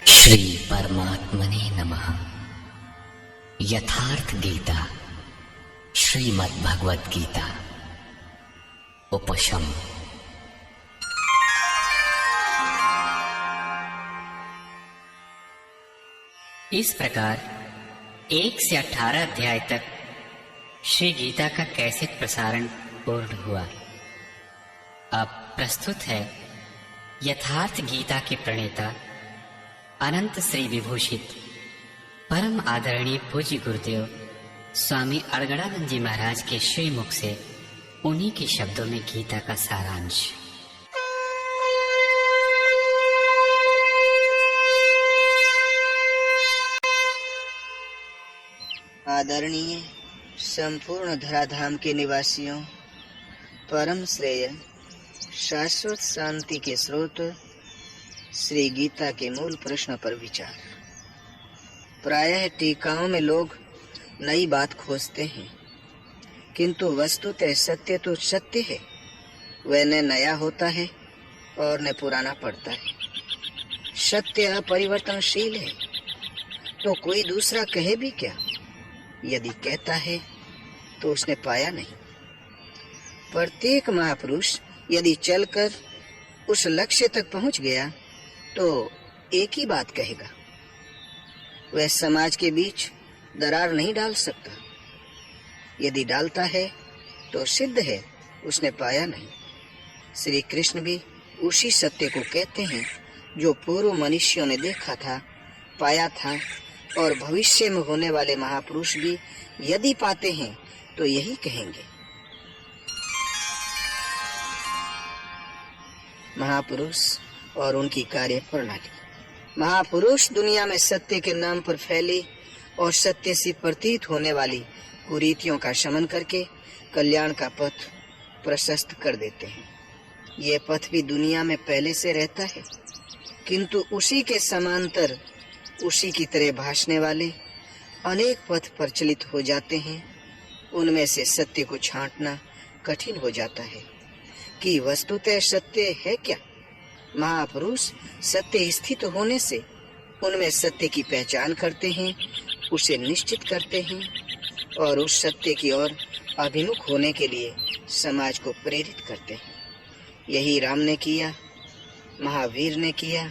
श्री परमात्मने नमः। यथार्थ गीता श्रीमद् भगवद गीता उपशम। इस प्रकार 1 से 18 अध्याय तक श्री गीता का कैसेट प्रसारण पूर्ण हुआ। अब प्रस्तुत है यथार्थ गीता के प्रणेता अनंत श्री विभूषित परम आदरणीय पूज्य गुरुदेव स्वामी अड़गड़ानंद जी महाराज के श्री मुख से उन्हीं के शब्दों में गीता का सारांश। आदरणीय संपूर्ण धराधाम के निवासियों, परम श्रेय शाश्वत शांति के स्रोत श्री गीता के मूल प्रश्न पर विचार। प्रायः टीकाओं में लोग नई बात खोजते हैं, किंतु वस्तुतः सत्य तो सत्य है। वह न नया होता है और न पुराना पड़ता है। सत्य अपरिवर्तनशील है, तो कोई दूसरा कहे भी क्या? यदि कहता है तो उसने पाया नहीं। प्रत्येक महापुरुष यदि चलकर उस लक्ष्य तक पहुंच गया तो एक ही बात कहेगा। वह समाज के बीच दरार नहीं डाल सकता। यदि डालता है तो सिद्ध है उसने पाया नहीं। श्री कृष्ण भी उसी सत्य को कहते हैं जो पूर्व मनुष्यों ने देखा था, पाया था, और भविष्य में होने वाले महापुरुष भी यदि पाते हैं तो यही कहेंगे। महापुरुष और उनकी कार्य प्रणाली। महापुरुष दुनिया में सत्य के नाम पर फैली और सत्य से प्रतीत होने वाली कुरीतियों का शमन करके कल्याण का पथ प्रशस्त कर देते हैं। ये पथ भी दुनिया में पहले से रहता है, किंतु उसी के समांतर उसी की तरह भासने वाले अनेक पथ प्रचलित हो जाते हैं। उनमें से सत्य को छांटना कठिन हो जाता है कि वस्तुतः सत्य है क्या। महापुरुष सत्य स्थित होने से उनमें सत्य की पहचान करते हैं, उसे निश्चित करते हैं और उस सत्य की ओर अभिमुख होने के लिए समाज को प्रेरित करते हैं। यही राम ने किया, महावीर ने किया,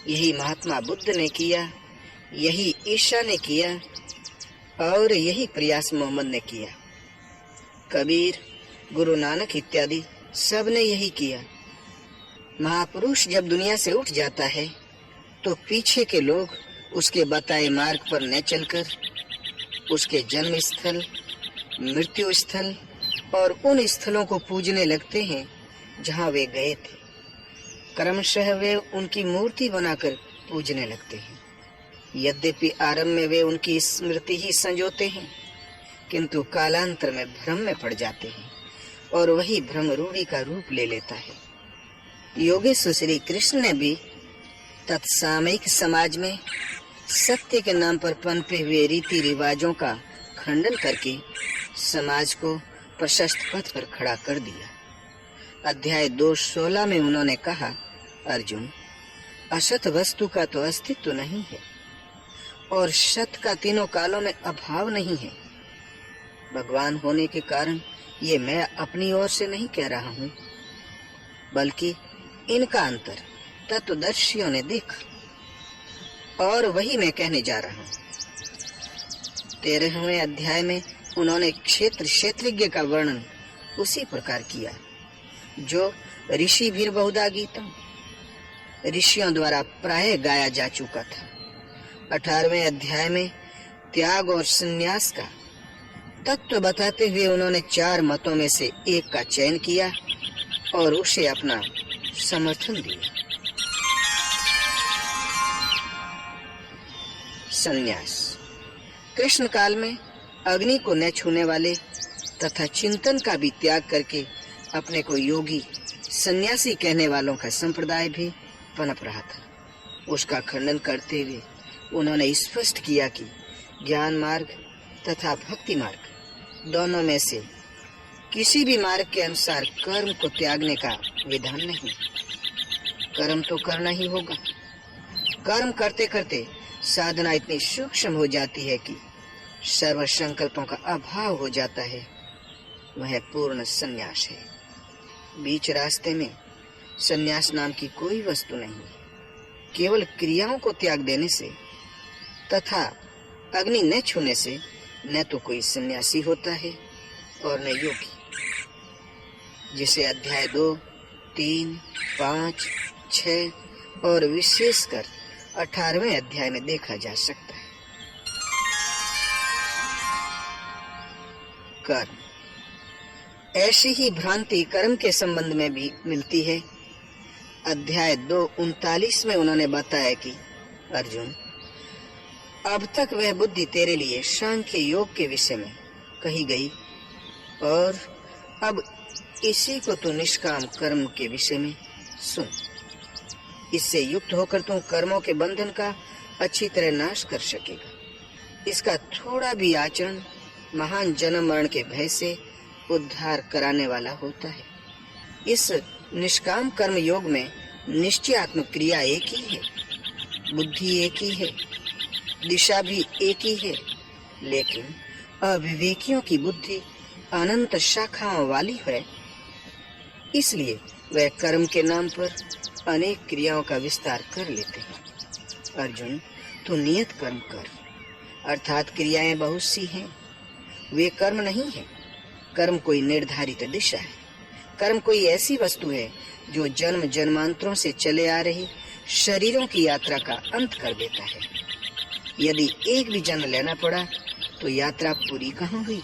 यही महात्मा बुद्ध ने किया, यही ईसा ने किया और यही प्रयास मोहम्मद ने किया। कबीर, गुरु नानक इत्यादि सब ने यही किया। महापुरुष जब दुनिया से उठ जाता है तो पीछे के लोग उसके बताए मार्ग पर न चलकर उसके जन्म स्थल, मृत्यु स्थल और उन स्थलों को पूजने लगते हैं जहां वे गए थे। क्रमशः वे उनकी मूर्ति बनाकर पूजने लगते हैं। यद्यपि आरंभ में वे उनकी स्मृति ही संजोते हैं, किंतु कालांतर में भ्रम में पड़ जाते हैं और वही भ्रम रूढ़ी का रूप ले लेता है। योगेश्वर श्री कृष्ण ने भी तत्सामयिक समाज में सत्य के नाम पर पनपे हुए रीति रिवाजों का खंडन करके समाज को प्रशस्त पथ पर खड़ा कर दिया। अध्याय 2:16 में उन्होंने कहा, अर्जुन, असत वस्तु का तो अस्तित्व नहीं है और सत का तीनों कालों में अभाव नहीं है। भगवान होने के कारण ये मैं अपनी ओर से नहीं कह रहा हूँ, बल्कि इनका अंतर तत्वदर्शियों ने देखा और वही मैं कहने जा रहा हूँ। 13वें अध्याय में उन्होंने क्षेत्रज्ञ का वर्णन उसी प्रकार किया जो ऋषि भीर बहुधा गीतम ऋषियों द्वारा प्राय गाया जा चुका था। 18वें अध्याय में त्याग और संन्यास का तत्व बताते हुए उन्होंने 4 मतों में से एक का चयन किया और उसे अपना समर्थन दिया। संन्यास। कृष्ण काल में अग्नि को न छूने वाले तथा चिंतन का भी त्याग करके अपने को योगी सन्यासी कहने वालों का संप्रदाय भी पनप रहा था। उसका खंडन करते हुए उन्होंने स्पष्ट किया कि ज्ञान मार्ग तथा भक्ति मार्ग दोनों में से किसी भी मार्ग के अनुसार कर्म को त्यागने का विधान नहीं। कर्म तो करना ही होगा। कर्म करते करते साधना इतनी सूक्ष्म हो जाती है कि सर्व संकल्पों का अभाव हो जाता है। वह पूर्ण संन्यास है। बीच रास्ते में संन्यास नाम की कोई वस्तु नहीं। केवल क्रियाओं को त्याग देने से तथा अग्नि न छूने से न तो कोई सन्यासी होता है और न योगी, जिसे अध्याय 2, 3, 5, 6 और विशेषकर 18वें अध्याय में देखा जा सकता है। कर्म। ऐसी ही भ्रांति कर्म के संबंध में भी मिलती है। अध्याय 2:39 में उन्होंने बताया कि अर्जुन, अब तक वह बुद्धि तेरे लिए सांख्य योग के विषय में कही गई और अब इसी को तो निष्काम कर्म के विषय में सुन। इससे युक्त होकर तू कर्मों के बंधन का अच्छी तरह नाश कर सकेगा। इसका थोड़ा भी आचरण महान जन्म मरण के भय से उद्धार कराने वाला होता है। इस निष्काम कर्म योग में निश्चयात्मक क्रिया एक ही है, बुद्धि एक ही है, दिशा भी एक ही है, लेकिन अविवेकियों की बुद्धि अनंत शाखाओं वाली है। इसलिए वह कर्म के नाम पर अनेक क्रियाओं का विस्तार कर लेते हैं। अर्जुन, तू नियत कर्म कर, अर्थात क्रियाएं बहुत सी हैं, वे कर्म नहीं है। कर्म कोई निर्धारित दिशा है। कर्म कोई ऐसी वस्तु है जो जन्म जन्मांतरों से चले आ रही शरीरों की यात्रा का अंत कर देता है। यदि एक भी जन्म लेना पड़ा तो यात्रा पूरी कहाँ हुई?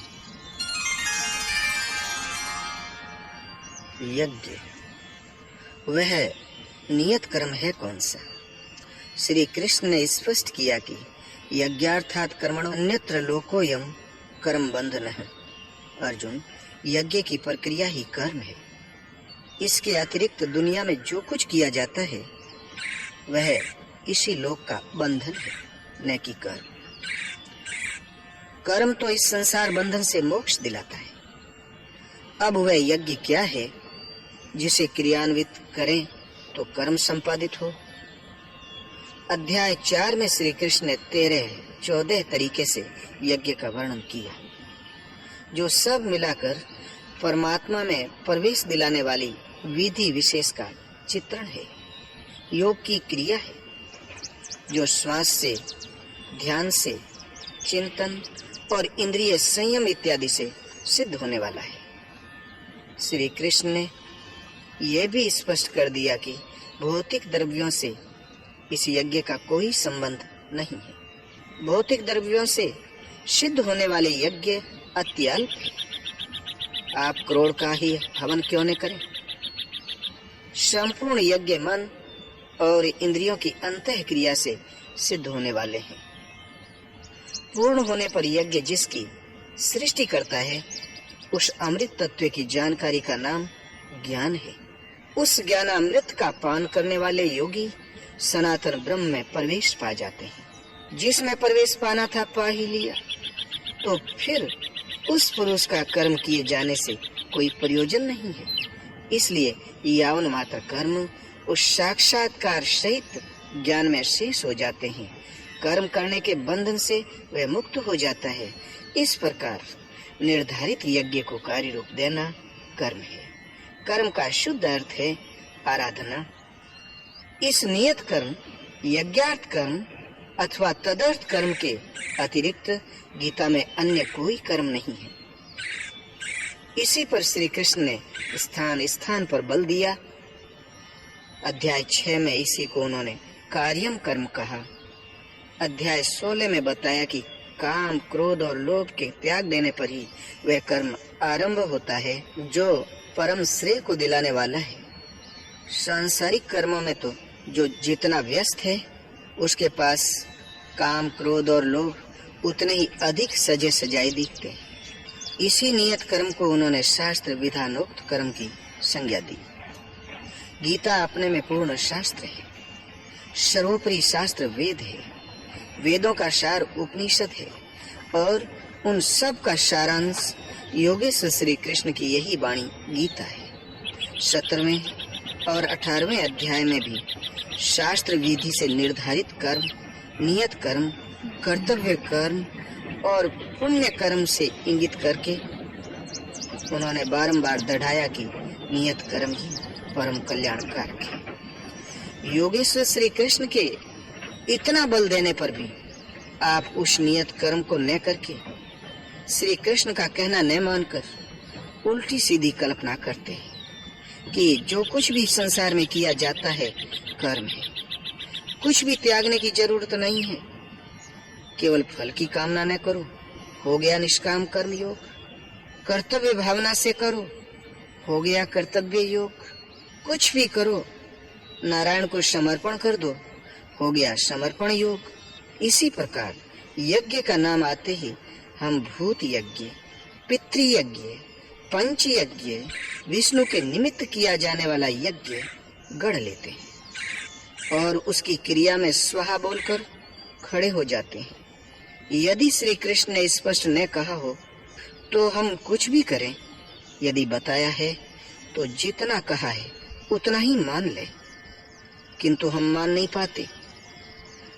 यज्ञ, वह नियत कर्म है कौन सा? श्री कृष्ण ने स्पष्ट किया कि यज्ञार्थात कर्मणो अन्यत्र लोकोयम कर्म बंधन है। अर्जुन, यज्ञ की प्रक्रिया ही कर्म है। इसके अतिरिक्त दुनिया में जो कुछ किया जाता है वह इसी लोक का बंधन है, न कि कर्म। कर्म तो इस संसार बंधन से मोक्ष दिलाता है। अब वह यज्ञ क्या है जिसे क्रियान्वित करें तो कर्म संपादित हो? अध्याय 4 में श्री कृष्ण ने 13-14 तरीके से यज्ञ का वर्णन किया, जो सब मिलाकर परमात्मा में प्रवेश दिलाने वाली विधि विशेष का चित्रण है। योग की क्रिया है जो श्वास से, ध्यान से, चिंतन और इंद्रिय संयम इत्यादि से सिद्ध होने वाला है। श्री कृष्ण ने यह भी स्पष्ट कर दिया कि भौतिक द्रव्यों से इस यज्ञ का कोई संबंध नहीं है। भौतिक द्रव्यों से सिद्ध होने वाले यज्ञ अत्यल्प है। आप करोड़ का ही हवन क्यों न करें? संपूर्ण यज्ञ मन और इंद्रियों की अंतः क्रिया से सिद्ध होने वाले हैं। पूर्ण होने पर यज्ञ जिसकी सृष्टि करता है, उस अमृत तत्व की जानकारी का नाम ज्ञान है। उस ज्ञानामृत का पान करने वाले योगी सनातन ब्रह्म में प्रवेश पा जाते हैं। जिसमें प्रवेश पाना था पा ही लिया, तो फिर उस पुरुष का कर्म किए जाने से कोई प्रयोजन नहीं है। इसलिए यावन मात्र कर्म उस साक्षात्कार सहित ज्ञान में शेष हो जाते हैं। कर्म करने के बंधन से वह मुक्त हो जाता है। इस प्रकार निर्धारित यज्ञ को कार्य रूप देना कर्म है। कर्म का शुद्ध अर्थ है आराधना। इस नियत कर्म, यज्ञार्थ कर्म अथवा तदर्थ कर्म के अतिरिक्त गीता में अन्य कोई कर्म नहीं है। इसी पर श्री कृष्ण ने स्थान स्थान पर बल दिया। अध्याय 6 में इसी को उन्होंने कार्यम कर्म कहा। अध्याय 16 में बताया कि काम, क्रोध और लोभ के त्याग देने पर ही वह कर्म आरंभ होता है जो परम श्रेय को दिलाने वाला है। सांसारिक कर्मों में तो जो जितना व्यस्त है उसके पास काम, क्रोध और लोभ उतने ही अधिक सजे सजाए दिखते हैं। इसी नियत कर्म को उन्होंने शास्त्र विधानोक्त कर्म की संज्ञा दी। गीता अपने में पूर्ण शास्त्र है। सर्वोपरि शास्त्र वेद है। वेदों का सार उपनिषद है और उन सब का सारांश योगेश्वर श्री कृष्ण की यही वाणी गीता है। 17वें और 18वें अध्याय में भी शास्त्र विधि से निर्धारित कर्म, नियत कर्म, कर्तव्य कर्म और पुण्य कर्म से इंगित करके उन्होंने बारंबार दृढ़ाया कि नियत कर्म ही परम कल्याणकारक है। योगेश्वर श्री कृष्ण के इतना बल देने पर भी आप उस नियत कर्म को न करके श्री कृष्ण का कहना न मानकर उल्टी सीधी कल्पना करते हैं कि जो कुछ भी संसार में किया जाता है कर्म है, कुछ भी त्यागने की जरूरत नहीं है, केवल फल की कामना न करो, हो गया निष्काम कर्म योग, कर्तव्य भावना से करो, हो गया कर्तव्य योग, कुछ भी करो, नारायण को समर्पण कर दो, हो गया समर्पण योग। इसी प्रकार यज्ञ का नाम आते ही हम भूत यज्ञ, पितृयज्ञ, पंच यज्ञ, विष्णु के निमित्त किया जाने वाला यज्ञ गढ़ लेते हैं और उसकी क्रिया में स्वाहा बोलकर खड़े हो जाते हैं। यदि श्री कृष्ण ने स्पष्ट न कहा हो तो हम कुछ भी करें, यदि बताया है तो जितना कहा है उतना ही मान ले, किंतु हम मान नहीं पाते।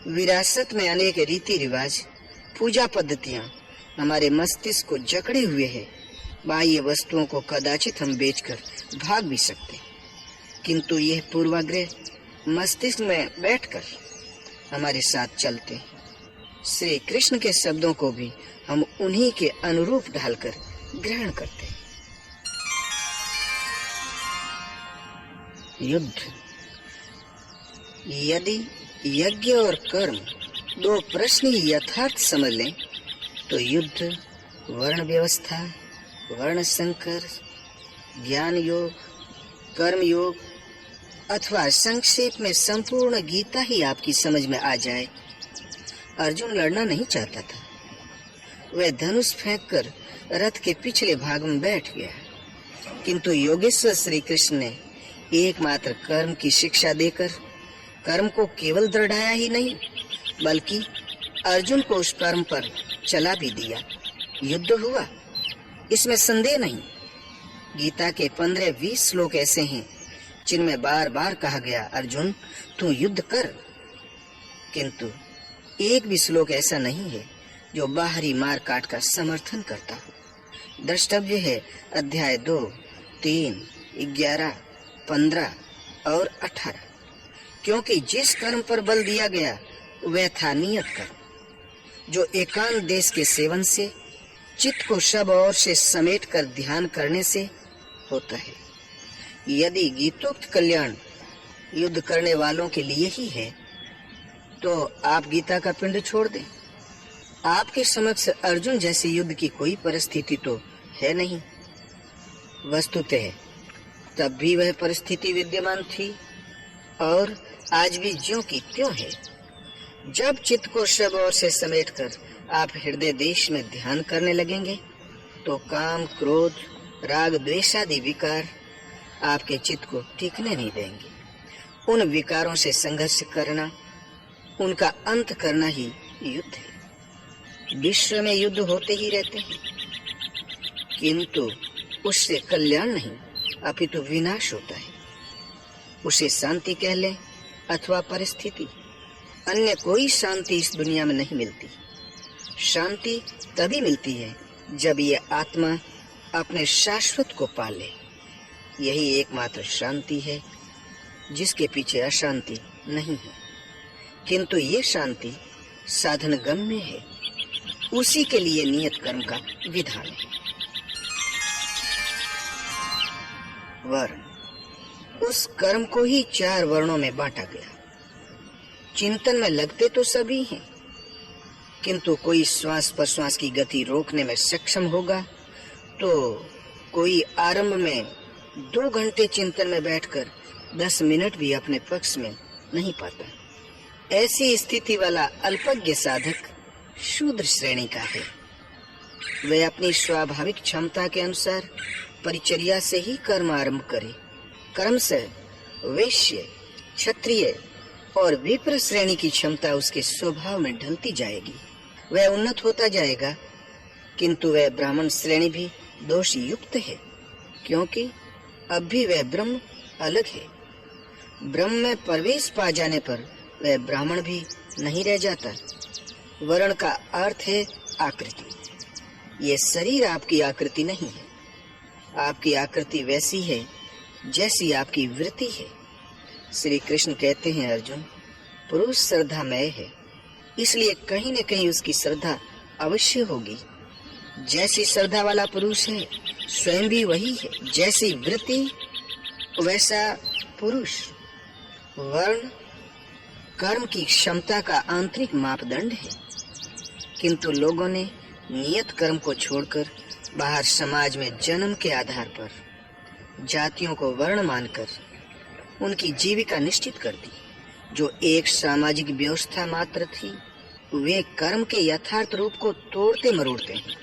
विरासत में अनेक रीति रिवाज, पूजा पद्धतियां हमारे मस्तिष्क को जकड़े हुए हैं। बाह्य वस्तुओं को कदाचित हम बेचकर भाग भी सकते, किंतु यह पूर्वाग्रह मस्तिष्क में बैठकर हमारे साथ चलते हैं। श्री कृष्ण के शब्दों को भी हम उन्हीं के अनुरूप ढालकर ग्रहण करते हैं। युद्ध। यदि यज्ञ और कर्म दो प्रश्न ही यथार्थ समझ लें तो युद्ध, वर्ण व्यवस्था, वर्ण संकर, ज्ञान योग, कर्म योग अथवा संक्षेप में संपूर्ण गीता ही आपकी समझ में आ जाए। अर्जुन लड़ना नहीं चाहता था, वह धनुष फेंककर रथ के पिछले भाग में बैठ गया, किंतु योगेश्वर श्री कृष्ण ने एकमात्र कर्म की शिक्षा देकर कर्म को केवल दृढ़ाया ही नहीं, बल्कि अर्जुन को उस कर्म पर चला भी दिया। युद्ध हुआ, इसमें संदेह नहीं। गीता के 15-20 श्लोक ऐसे हैं जिनमें बार बार कहा गया, अर्जुन तू युद्ध कर, किंतु एक भी श्लोक ऐसा नहीं है जो बाहरी मार काट का समर्थन करता हो। द्रष्टव्य है अध्याय 2, 3, 11, 15 और 18, क्योंकि जिस कर्म पर बल दिया गया वह था नियत कर्म, जो एकांत देश के सेवन से, चित्त को सब ओर से समेट कर ध्यान करने से होता है। यदि गीतोक्त कल्याण युद्ध करने वालों के लिए ही है तो आप गीता का पिंड छोड़ दें। आपके समक्ष अर्जुन जैसे युद्ध की कोई परिस्थिति तो है नहीं। वस्तुतः तब भी वह परिस्थिति विद्यमान थी और आज भी ज्यों की त्यों है। जब चित्त को सब ओर से समेटकर आप हृदय देश में ध्यान करने लगेंगे तो काम, क्रोध, राग, द्वेष आदि विकार आपके चित्त को टिकने नहीं देंगे। उन विकारों से संघर्ष करना, उनका अंत करना ही युद्ध है। विश्व में युद्ध होते ही रहते हैं, किंतु उससे कल्याण नहीं अपितु विनाश होता है। उसे शांति कह लें अथवा परिस्थिति, अन्य कोई शांति इस दुनिया में नहीं मिलती। शांति तभी मिलती है जब ये आत्मा अपने शाश्वत को पाले। यही एकमात्र शांति है जिसके पीछे अशांति नहीं है, किंतु ये शांति साधन गम्य है। उसी के लिए नियत कर्म का विधान है। वर्ण, उस कर्म को ही 4 वर्णों में बांटा गया। चिंतन में लगते तो सभी हैं, किंतु कोई श्वास प्रश्वास की गति रोकने में सक्षम होगा तो कोई आरंभ में 2 घंटे चिंतन में बैठकर 10 मिनट भी अपने पक्ष में नहीं पाता। ऐसी स्थिति वाला अल्पज्ञ साधक शूद्र श्रेणी का है। वह अपनी स्वाभाविक क्षमता के अनुसार परिचर्या से ही कर्म आरंभ करे। कर्म से वैश्य, क्षत्रिय और विप्र श्रेणी की क्षमता उसके स्वभाव में ढलती जाएगी। वह उन्नत होता जाएगा, किंतु वह ब्राह्मण श्रेणी भी दोष युक्त है, क्योंकि अब भी वह ब्रह्म अलग है। ब्रह्म में प्रवेश पा जाने पर वह ब्राह्मण भी नहीं रह जाता। वर्ण का अर्थ है आकृति। ये शरीर आपकी आकृति नहीं है। आपकी आकृति वैसी है जैसी आपकी वृत्ति है। श्री कृष्ण कहते हैं, अर्जुन, पुरुष श्रद्धामय है, इसलिए कहीं न कहीं उसकी श्रद्धा अवश्य होगी। जैसी श्रद्धा वाला पुरुष है स्वयं भी वही है। जैसी वृत्ति वैसा पुरुष। वर्ण कर्म की क्षमता का आंतरिक मापदंड है, किंतु लोगों ने नियत कर्म को छोड़कर बाहर समाज में जन्म के आधार पर जातियों को वर्ण मानकर उनकी जीविका निश्चित कर दी। जो एक सामाजिक व्यवस्था मात्र थी, वे कर्म के यथार्थ रूप को तोड़ते मरोड़ते हैं,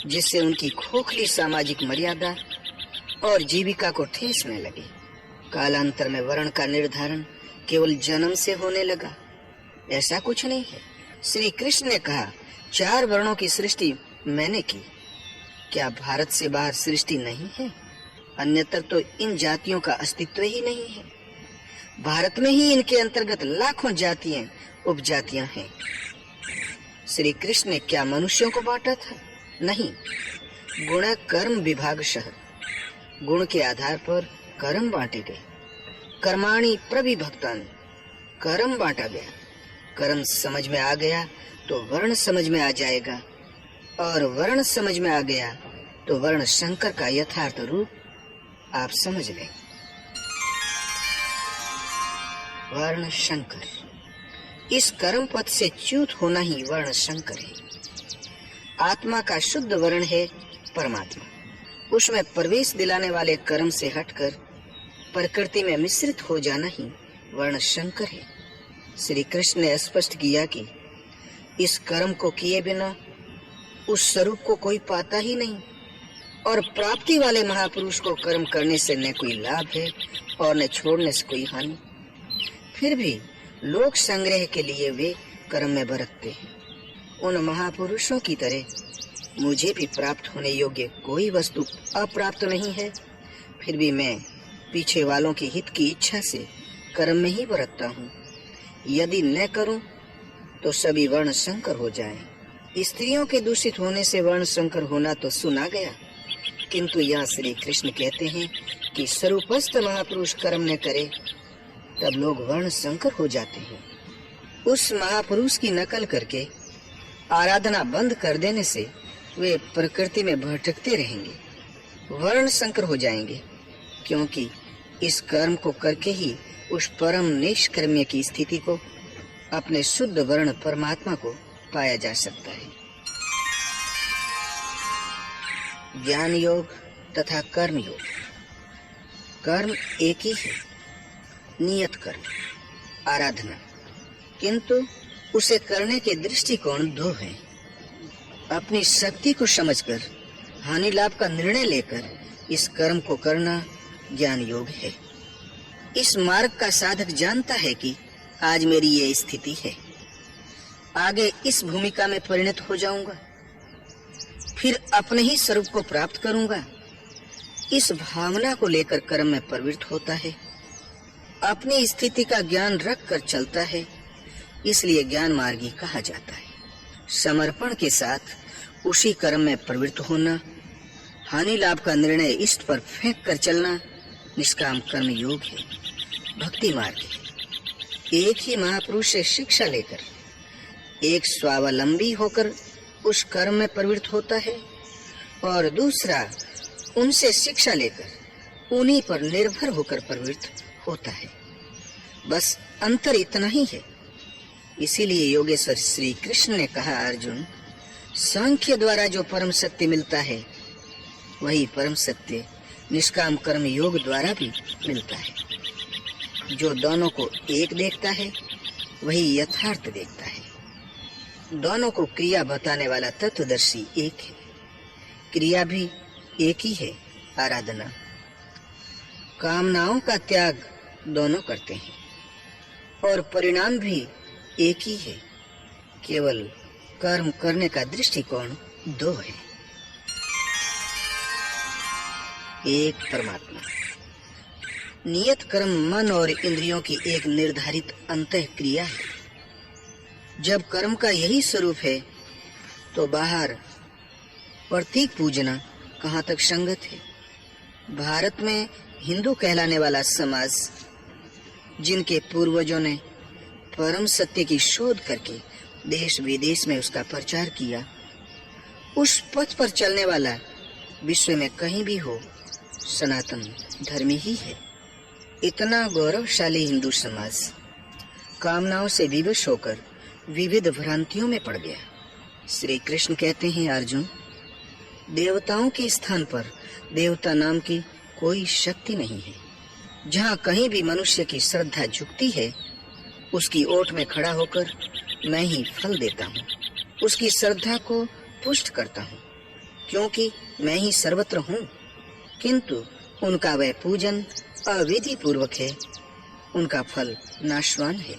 जिससे उनकी खोखली सामाजिक मर्यादा और जीविका को ठेस में लगे। कालांतर में वर्ण का निर्धारण केवल जन्म से होने लगा, ऐसा कुछ नहीं है। श्री कृष्ण ने कहा, 4 वर्णों की सृष्टि मैंने की। क्या भारत से बाहर सृष्टि नहीं है? अन्यत्र तो इन जातियों का अस्तित्व ही नहीं है। भारत में ही इनके अंतर्गत लाखों जातियां उपजातियां हैं। श्री कृष्ण ने क्या मनुष्यों को बांटा था? नहीं। गुण कर्म विभागशः, गुण के आधार पर कर्म बांटे गए। कर्माणि प्रविभक्तानि, कर्म बांटा गया। कर्म समझ में आ गया तो वर्ण समझ में आ जाएगा, और वर्ण समझ में आ गया तो वर्ण शंकर का यथार्थ रूप आप समझ लें। वर्ण शंकर, इस कर्म पथ से च्युत होना ही वर्ण शंकर है। आत्मा का शुद्ध वर्ण है परमात्मा। उसमें प्रवेश दिलाने वाले कर्म से हटकर प्रकृति में मिश्रित हो जाना ही वर्ण शंकर है। श्री कृष्ण ने स्पष्ट किया कि इस कर्म को किए बिना उस स्वरूप को कोई पाता ही नहीं, और प्राप्ति वाले महापुरुष को कर्म करने से न कोई लाभ है और न छोड़ने से कोई हानि। फिर भी लोक संग्रह के लिए वे कर्म में बरतते हैं। उन महापुरुषों की तरह मुझे भी प्राप्त होने योग्य कोई वस्तु अप्राप्त नहीं है, फिर भी मैं पीछे वालों के हित की इच्छा से कर्म में ही बरतता हूँ। यदि न करूं तो सभी वर्ण संकर हो जाएं। स्त्रियों के दूषित होने से वर्ण संकर होना तो सुना गया, किंतु यहाँ श्री कृष्ण कहते हैं कि स्वरूपस्थ महापुरुष कर्म न करे तब लोग वर्ण संकर हो जाते हैं। उस महापुरुष की नकल करके आराधना बंद कर देने से वे प्रकृति में भटकते रहेंगे, वर्ण संकर हो जाएंगे, क्योंकि इस कर्म को करके ही उस परम निष्कर्म्य की स्थिति को, अपने शुद्ध वर्ण परमात्मा को पाया जा सकता है। ज्ञान योग तथा कर्म योग। कर्म एक ही है, नियत कर्म, आराधना, किंतु उसे करने के दृष्टिकोण 2 हैं। अपनी शक्ति को समझकर हानि लाभ का निर्णय लेकर इस कर्म को करना ज्ञान योग है। इस मार्ग का साधक जानता है कि आज मेरी ये स्थिति है, आगे इस भूमिका में परिणत हो जाऊंगा, फिर अपने ही स्वरूप को प्राप्त करूंगा। इस भावना को लेकर कर्म में प्रवृत्त होता है, अपनी स्थिति का ज्ञान रख कर चलता है, इसलिए ज्ञान मार्गी कहा जाता है। समर्पण के साथ उसी कर्म में प्रवृत्त होना, हानि लाभ का निर्णय इष्ट पर फेंक कर चलना निष्काम कर्म योग है, भक्ति मार्ग है। एक ही महापुरुष से शिक्षा लेकर एक स्वावलंबी होकर उस कर्म में प्रवृत्त होता है, और दूसरा उनसे शिक्षा लेकर उन्हीं पर निर्भर होकर प्रवृत्त होता है। बस अंतर इतना ही है। इसीलिए योगेश्वर श्री कृष्ण ने कहा, अर्जुन, सांख्य द्वारा जो परम सत्य मिलता है वही परम सत्य निष्काम कर्म योग द्वारा भी मिलता है। जो दोनों को एक देखता है वही यथार्थ देखता है। दोनों को क्रिया बताने वाला तत्वदर्शी एक है, क्रिया भी एक ही है, आराधना। कामनाओं का त्याग दोनों करते हैं और परिणाम भी एक ही है, केवल कर्म करने का दृष्टिकोण 2 है। एक परमात्मा। नियत कर्म मन और इंद्रियों की एक निर्धारित अंतः क्रिया है। जब कर्म का यही स्वरूप है तो बाहर प्रतीक पूजना कहाँ तक संगत है। भारत में हिंदू कहलाने वाला समाज, जिनके पूर्वजों ने परम सत्य की शोध करके देश विदेश में उसका प्रचार किया, उस पथ पर चलने वाला विश्व में कहीं भी हो सनातन धर्मी ही है। इतना गौरवशाली हिंदू समाज कामनाओं से विवश होकर विविध भ्रांतियों में पड़ गया। श्री कृष्ण कहते हैं, अर्जुन, देवताओं के स्थान पर देवता नाम की कोई शक्ति नहीं है। जहाँ कहीं भी मनुष्य की श्रद्धा झुकती है, उसकी ओट में खड़ा होकर मैं ही फल देता हूँ, उसकी श्रद्धा को पुष्ट करता हूँ, क्योंकि मैं ही सर्वत्र हूँ। किंतु उनका वह पूजन अविधि पूर्वक है, उनका फल नाशवान है।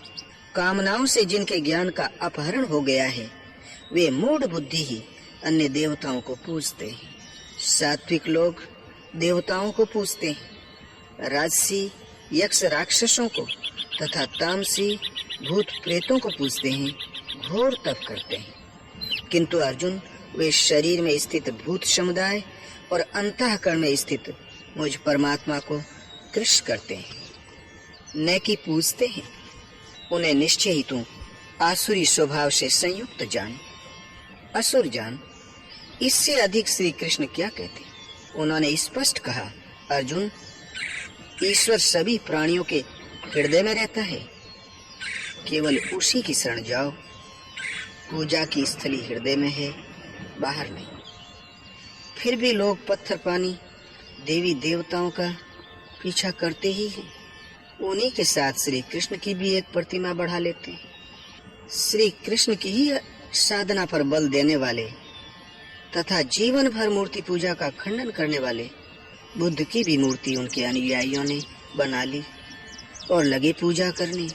कामनाओं से जिनके ज्ञान का अपहरण हो गया है, वे मूढ़ बुद्धि ही अन्य देवताओं को पूजते हैं। सात्विक लोग देवताओं को पूजते हैं, राजसी यक्ष राक्षसों को तथा तामसी भूत प्रेतों को पूजते हैं, घोर तप करते हैं। किंतु अर्जुन, वे शरीर में स्थित भूत समुदाय और अंतःकरण में स्थित मुझ परमात्मा को कृष्ण करते हैं, न कि पूजते हैं। उन्हें निश्चय ही तू आसुरी स्वभाव से संयुक्त जान, असुर जान। इससे अधिक श्री कृष्ण क्या कहते। उन्होंने स्पष्ट कहा, अर्जुन, ईश्वर सभी प्राणियों के हृदय में रहता है, केवल उसी की शरण जाओ। पूजा की स्थली हृदय में है, बाहर नहीं। फिर भी लोग पत्थर पानी देवी देवताओं का पीछा करते ही हैं। उन्हीं के साथ श्री कृष्ण की भी एक प्रतिमा बढ़ा लेते हैं। श्री कृष्ण की ही साधना पर बल देने वाले तथा जीवन भर मूर्ति पूजा का खंडन करने वाले बुद्ध की भी मूर्ति उनके अनुयायियों ने बना ली और लगे पूजा करने,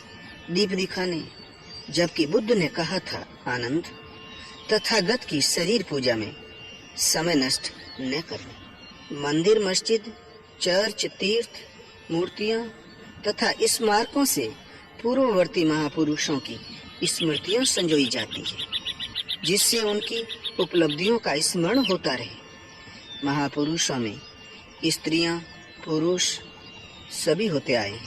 दीप दिखाने। जबकि बुद्ध ने कहा था, आनंद, तथागत की शरीर पूजा में समय नष्ट न करना। मंदिर, मस्जिद, चर्च, तीर्थ, मूर्तियां तथा स्मारकों से पूर्ववर्ती महापुरुषों की स्मृतियां संजोई जाती है, जिससे उनकी उपलब्धियों का स्मरण होता रहे। महापुरुषों में स्त्रियां, पुरुष सभी होते आए।